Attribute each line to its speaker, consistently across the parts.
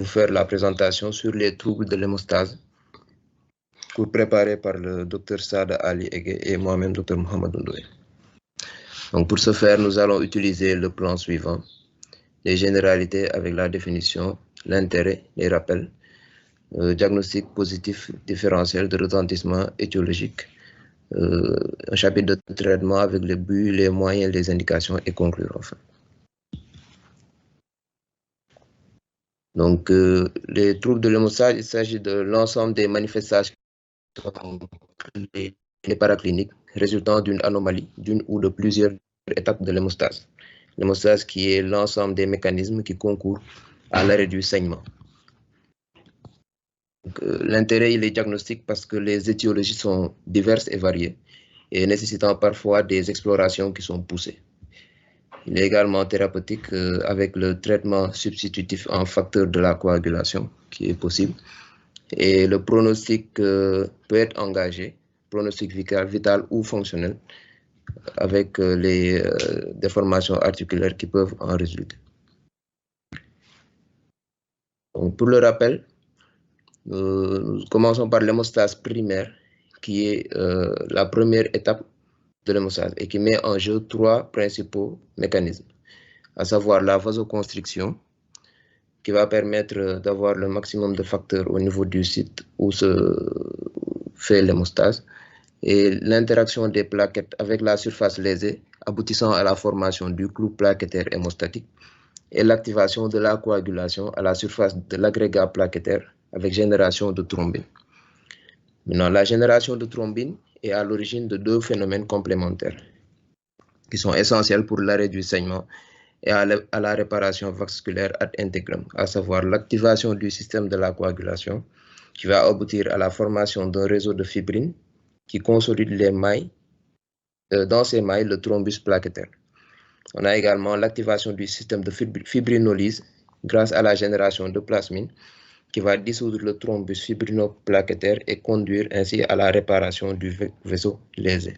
Speaker 1: vous faire la présentation sur les troubles de l'hémostase, cours préparé par le Dr Saada Ali Ege et moi-même Dr Mohamed Ndoye. Donc pour ce faire, nous allons utiliser le plan suivant: les généralités avec la définition, l'intérêt, les rappels, diagnostic positif différentiel de retentissement étiologique, un chapitre de traitement avec les buts, les moyens, les indications et conclure enfin. Donc, les troubles de l'hémostase, il s'agit de l'ensemble des manifestations les paracliniques résultant d'une anomalie, d'une ou de plusieurs étapes de l'hémostase. L'hémostase qui est l'ensemble des mécanismes qui concourent à l'arrêt du saignement. L'intérêt, il est diagnostique parce que les étiologies sont diverses et variées et nécessitant parfois des explorations qui sont poussées. Il est également thérapeutique avec le traitement substitutif en facteur de la coagulation qui est possible. Et le pronostic peut être engagé, pronostic vital ou fonctionnel, avec les déformations articulaires qui peuvent en résulter. Donc, pour le rappel, nous commençons par l'hémostase primaire, qui est la première étape de l'hémostase et qui met en jeu trois principaux mécanismes, à savoir la vasoconstriction, qui va permettre d'avoir le maximum de facteurs au niveau du site où se fait l'hémostase, et l'interaction des plaquettes avec la surface lésée, aboutissant à la formation du clou plaquettaire hémostatique, et l'activation de la coagulation à la surface de l'agrégat plaquettaire avec génération de thrombine. Maintenant, la génération de thrombine est à l'origine de deux phénomènes complémentaires qui sont essentiels pour l'arrêt du saignement et à la réparation vasculaire ad intégram, à savoir l'activation du système de la coagulation qui va aboutir à la formation d'un réseau de fibrines qui consolide les mailles, dans ces mailles le thrombus plaquettaire. On a également l'activation du système de fibrinolyse grâce à la génération de plasmine qui va dissoudre le thrombus fibrinoplaquettaire et conduire ainsi à la réparation du vaisseau lésé.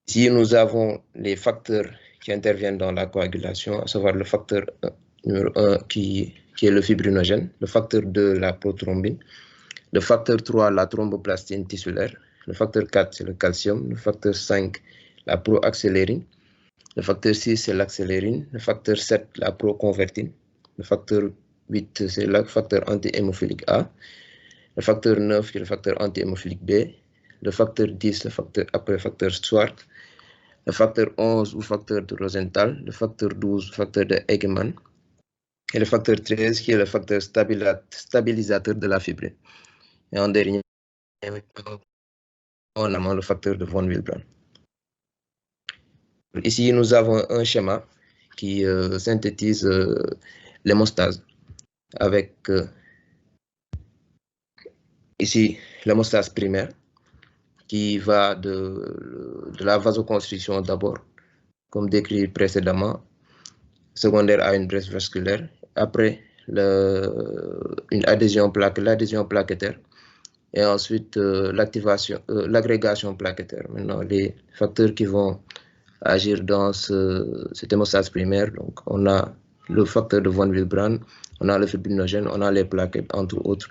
Speaker 1: Ici, nous avons les facteurs qui interviennent dans la coagulation, à savoir le facteur numéro 1 qui est le fibrinogène, le facteur 2, la prothrombine, le facteur 3, la thromboplastine tissulaire, le facteur 4, c'est le calcium, le facteur 5, la proaccélérine, le facteur 6, c'est l'accélérine, le facteur 7, la proconvertine, le facteur 8, c'est le facteur anti-hémophilique A, le facteur 9, qui est le facteur anti-hémophilique B, le facteur 10, le facteur Swart, le facteur 11 ou facteur de Rosenthal, le facteur 12, facteur de Eggemann, et le facteur 13 qui est le facteur stabilisateur de la fibrine. Et en dernier, on a le facteur de von Willebrand. Ici, nous avons un schéma qui synthétise l'hémostase avec ici l'hémostase primaire qui va de la vasoconstriction d'abord, comme décrit précédemment, secondaire à une brèche vasculaire, après l'adhésion plaquettaire, et ensuite l'agrégation plaquettaire. Maintenant, les facteurs qui vont agir dans cette hémostase primaire, donc on a le facteur de von Willebrand, on a le fibrinogène, on a les plaquettes, entre autres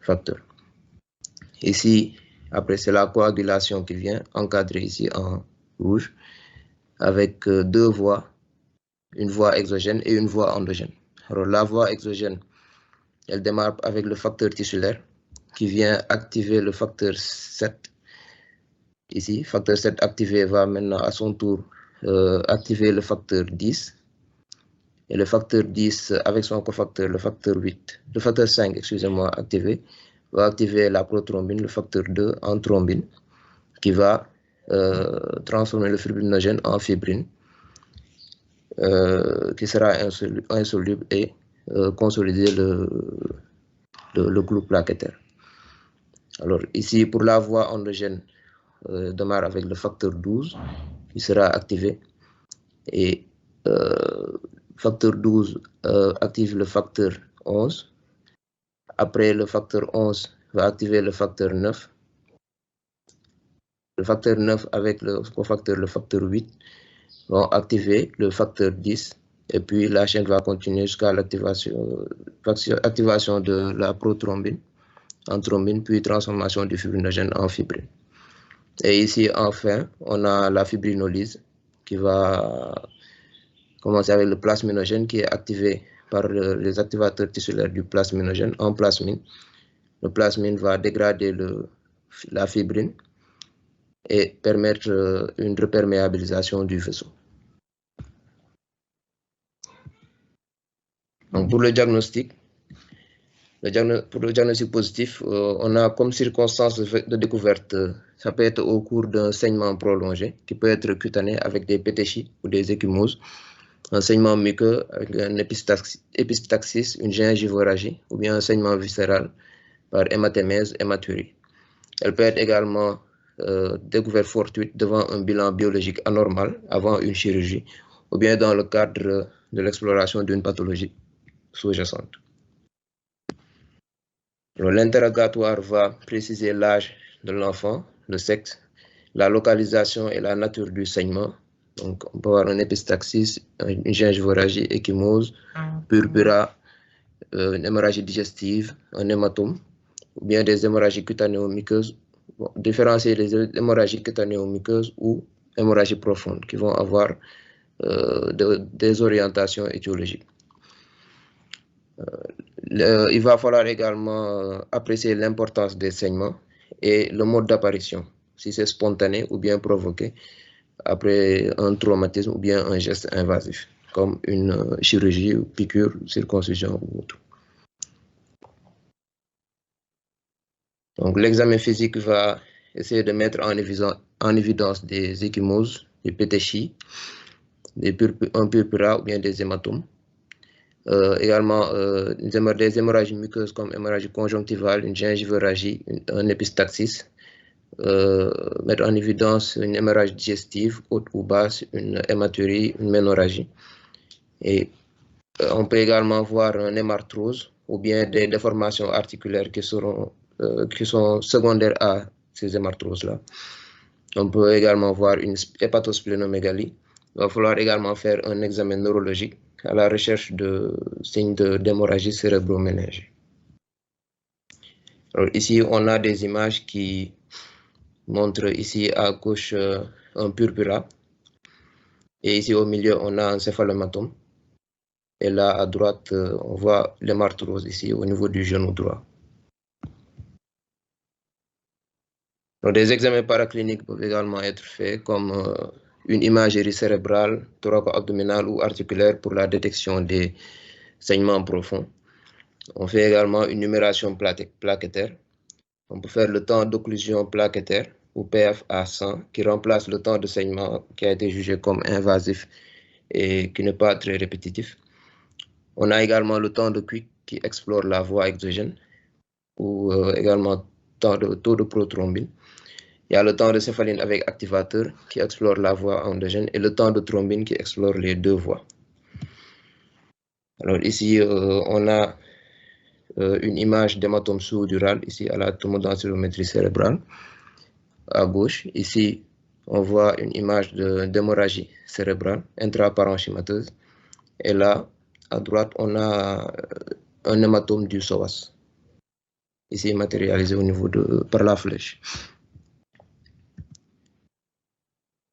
Speaker 1: facteurs. Ici, après, c'est la coagulation qui vient, encadrée ici en rouge, avec deux voies, une voie exogène et une voie endogène. Alors, la voie exogène, elle démarre avec le facteur tissulaire qui vient activer le facteur 7. Ici, facteur 7 activé va maintenant à son tour activer le facteur 10. Et le facteur 10, avec son cofacteur, le facteur 5, excusez-moi, activé, va activer la prothrombine, le facteur 2, en thrombine, qui va transformer le fibrinogène en fibrine, qui sera insoluble et consolider le clou plaquettaire. Alors ici, pour la voie endogène, démarre avec le facteur 12, qui sera activé, et facteur 12 active le facteur 11. Après, le facteur 11 va activer le facteur 9. Le facteur 9 avec le cofacteur, le facteur 8, vont activer le facteur 10 Et puis, la chaîne va continuer jusqu'à l'activation de la prothrombine en thrombine, puis transformation du fibrinogène en fibrine. Et ici, enfin, on a la fibrinolyse qui va commencer avec le plasminogène qui est activé par les activateurs tissulaires du plasminogène en plasmine. Le plasmine va dégrader la fibrine et permettre une reperméabilisation du vaisseau. Donc, pour le diagnostic positif, on a comme circonstance de découverte, ça peut être au cours d'un saignement prolongé, qui peut être cutané avec des pétéchies ou des échymoses, un saignement muqueux avec un épistaxis, une gingivorragie, ou bien un saignement viscéral par hématémèse, hématurie. Elle peut être également découverte fortuite devant un bilan biologique anormal avant une chirurgie, ou bien dans le cadre de l'exploration d'une pathologie sous-jacente. L'interrogatoire va préciser l'âge de l'enfant, le sexe, la localisation et la nature du saignement. Donc, on peut avoir un épistaxis, une gingivorragie, échymose, purpura, une hémorragie digestive, un hématome, ou bien des hémorragies cutanéo-muqueuses. Bon, différencier les hémorragies cutanéo-muqueuses ou hémorragies profondes qui vont avoir des orientations étiologiques. Il va falloir également apprécier l'importance des saignements et le mode d'apparition, si c'est spontané ou bien provoqué après un traumatisme ou bien un geste invasif, comme une chirurgie, piqûre, circoncision ou autre. Donc, l'examen physique va essayer de mettre en évidence des échymoses, des pétéchies, un purpura ou bien des hématomes. Également des hémorragies muqueuses comme hémorragie conjonctivale, une gingivorragie, un épistaxis. Mettre en évidence une hémorragie digestive, haute ou basse, une hématurie, une ménorrhagie. Et on peut également voir un hémarthrose ou bien des déformations articulaires qui sont secondaires à ces hémarthroses-là. On peut également voir une hépatosplénomégalie. Il va falloir également faire un examen neurologique à la recherche de signes d'hémorragie cérébro-méningée. Alors ici, on a des images qui montrent ici à gauche un purpura. Et ici au milieu, on a un céphalohématome. Et là, à droite, on voit l'hémarthrose ici au niveau du genou droit. Donc, des examens paracliniques peuvent également être faits, comme une imagerie cérébrale, thoraco-abdominale ou articulaire pour la détection des saignements profonds. On fait également une numération plaquettaire. On peut faire le temps d'occlusion plaquettaire ou PFA 100 qui remplace le temps de saignement qui a été jugé comme invasif et qui n'est pas très répétitif. On a également le temps de Quick qui explore la voie exogène ou également taux de prothrombine. Il y a le temps de céphaline avec activateur qui explore la voie endogène et le temps de thrombine qui explore les deux voies. Alors ici, on a une image d'hématome sous-dural ici à la tomodensitométrie cérébrale à gauche. Ici, on voit une image d'hémorragie cérébrale intraparenchymateuse. Et là, à droite, on a un hématome du psoas, ici matérialisé au niveau par la flèche.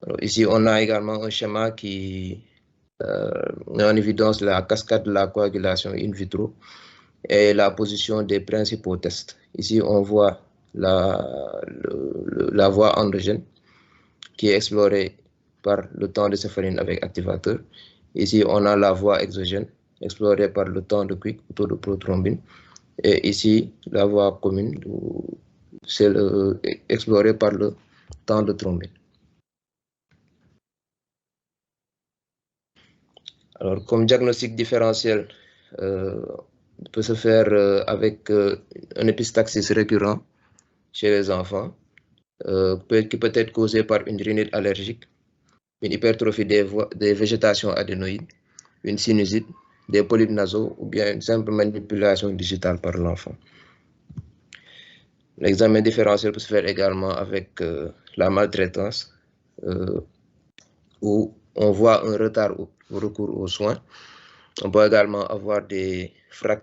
Speaker 1: Alors, ici, on a également un schéma qui met en évidence la cascade de la coagulation in vitro et la position des principaux tests. Ici, on voit la voie endogène qui est explorée par le temps de céphaline avec activateur. Ici, on a la voie exogène explorée par le temps de Quick, taux de prothrombine. Et ici, la voie commune, c'est explorée par le temps de thrombine. Alors, comme diagnostic différentiel, peut se faire avec un épistaxis récurrent chez les enfants, qui peut être causé par une rhinite allergique, une hypertrophie des végétations adénoïdes, une sinusite, des polypes nasaux ou bien une simple manipulation digitale par l'enfant. L'examen différentiel peut se faire également avec la maltraitance ou on voit un retard au recours aux soins. On peut également avoir des fractures